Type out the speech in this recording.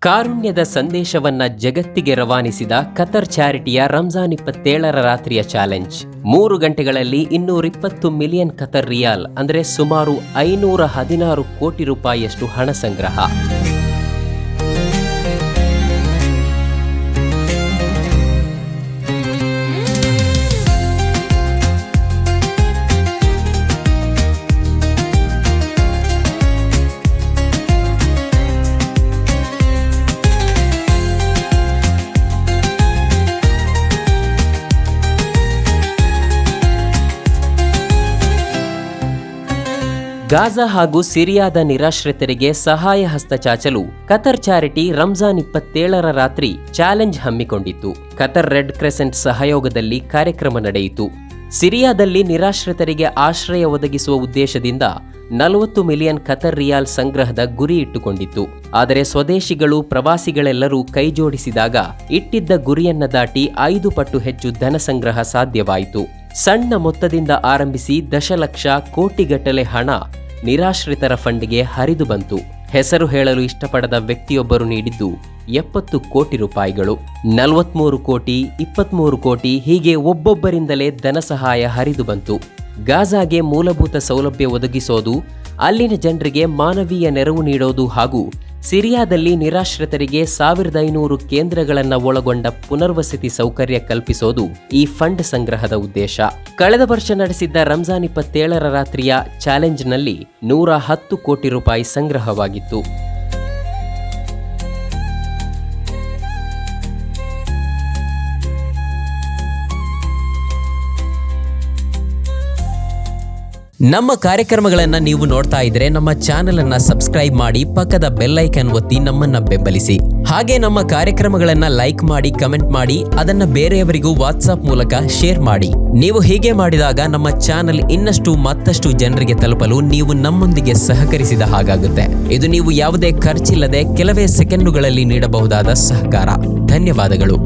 ಕಾರುಣ್ಯದ ಸಂದೇಶವನ್ನ ಜಗತ್ತಿಗೆ ರವಾನಿಸಿದ ಕತರ್ ಚಾರಿಟಿಯ ರಂಜಾನ್ 27ರ ರಾತ್ರಿಯ ಚಾಲೆಂಜ್ 3 ಗಂಟೆಗಳಲ್ಲಿ 220 ಮಿಲಿಯನ್ ಕತರ್ ರಿಯಾಲ್ ಅಂದರೆ ಸುಮಾರು 516 ಕೋಟಿ ರೂಪಾಯಿಯಷ್ಟು ಹಣ ಸಂಗ್ರಹ. ಗಾಜಾ ಹಾಗೂ ಸಿರಿಯಾದ ನಿರಾಶ್ರಿತರಿಗೆ ಸಹಾಯ ಹಸ್ತ ಚಾಚಲು ಕತರ್ ಚಾರಿಟಿ ರಂಜಾನ್ 27ರ ರಾತ್ರಿ ಚಾಲೆಂಜ್ ಹಮ್ಮಿಕೊಂಡಿತ್ತು. ಕತರ್ ರೆಡ್ ಕ್ರೆಸೆಂಟ್ ಸಹಯೋಗದಲ್ಲಿ ಕಾರ್ಯಕ್ರಮ ನಡೆಯಿತು. ಸಿರಿಯಾದಲ್ಲಿ ನಿರಾಶ್ರಿತರಿಗೆ ಆಶ್ರಯ ಒದಗಿಸುವ ಉದ್ದೇಶದಿಂದ 40 ಮಿಲಿಯನ್ ಕತರ್ ರಿಯಾಲ್ ಸಂಗ್ರಹದ ಗುರಿ ಇಟ್ಟುಕೊಂಡಿತ್ತು. ಆದರೆ ಸ್ವದೇಶಿಗಳು ಪ್ರವಾಸಿಗಳೆಲ್ಲರೂ ಕೈಜೋಡಿಸಿದಾಗ ಇಟ್ಟಿದ್ದ ಗುರಿಯನ್ನ ದಾಟಿ 5 ಪಟ್ಟು ಹೆಚ್ಚು ಧನ ಸಂಗ್ರಹ ಸಾಧ್ಯವಾಯಿತು. ಸಣ್ಣ ಮೊತ್ತದಿಂದ ಆರಂಭಿಸಿ ದಶಲಕ್ಷ ಕೋಟಿಗಟ್ಟಲೆ ಹಣ ನಿರಾಶ್ರಿತರ ಫಂಡ್ಗೆ ಹರಿದು ಬಂತು. ಹೆಸರು ಹೇಳಲು ಇಷ್ಟಪಡದ ವ್ಯಕ್ತಿಯೊಬ್ಬರು ನೀಡಿದ್ದು 70 ಕೋಟಿ ರೂಪಾಯಿಗಳು. 43 ಕೋಟಿ, 23 ಕೋಟಿ ಹೀಗೆ ಒಬ್ಬೊಬ್ಬರಿಂದಲೇ ಧನ ಸಹಾಯ ಹರಿದು ಬಂತು. ಗಾಜಾಗೆ ಮೂಲಭೂತ ಸೌಲಭ್ಯ ಒದಗಿಸೋದು, ಅಲ್ಲಿನ ಜನರಿಗೆ ಮಾನವೀಯ ನೆರವು ನೀಡೋದು ಹಾಗೂ ಸಿರಿಯಾದಲ್ಲಿ ನಿರಾಶ್ರಿತರಿಗೆ 1500 ಕೇಂದ್ರಗಳನ್ನು ಒಳಗೊಂಡ ಪುನರ್ವಸತಿ ಸೌಕರ್ಯ ಕಲ್ಪಿಸೋದು ಈ ಫಂಡ್ ಸಂಗ್ರಹದ ಉದ್ದೇಶ. ಕಳೆದ ವರ್ಷ ನಡೆಸಿದ್ದ ರಂಜಾನ್ 27ರ ರಾತ್ರಿಯ ಚಾಲೆಂಜ್ನಲ್ಲಿ 110 ಕೋಟಿ ರೂಪಾಯಿ ಸಂಗ್ರಹವಾಗಿತ್ತು. ನಮ್ಮ ಕಾರ್ಯಕ್ರಮಗಳನ್ನು ನೀವು ನೋಡ್ತಾ ಇದ್ರೆ ನಮ್ಮ ಚಾನೆಲ್ ಅನ್ನ ಸಬ್ಸ್ಕ್ರೈಬ್ ಮಾಡಿ, ಪಕ್ಕದ ಬೆಲ್ ಐಕಾನ್ ಒತ್ತಿ ನಮ್ಮನ್ನ ಬೆಂಬಲಿಸಿ. ಹಾಗೆ ನಮ್ಮ ಕಾರ್ಯಕ್ರಮಗಳನ್ನ ಲೈಕ್ ಮಾಡಿ, ಕಮೆಂಟ್ ಮಾಡಿ, ಅದನ್ನ ಬೇರೆಯವರಿಗೂ ವಾಟ್ಸ್ಆಪ್ ಮೂಲಕ ಶೇರ್ ಮಾಡಿ. ನೀವು ಹೀಗೆ ಮಾಡಿದಾಗ ನಮ್ಮ ಚಾನೆಲ್ ಮತ್ತಷ್ಟು ಜನರಿಗೆ ತಲುಪಲು ನೀವು ನಮ್ಮೊಂದಿಗೆ ಸಹಕರಿಸಿದ ಹಾಗಾಗುತ್ತೆ. ಇದು ನೀವು ಯಾವುದೇ ಖರ್ಚಿಲ್ಲದೆ ಕೆಲವೇ ಸೆಕೆಂಡುಗಳಲ್ಲಿ ನೀಡಬಹುದಾದ ಸಹಕಾರ. ಧನ್ಯವಾದಗಳು.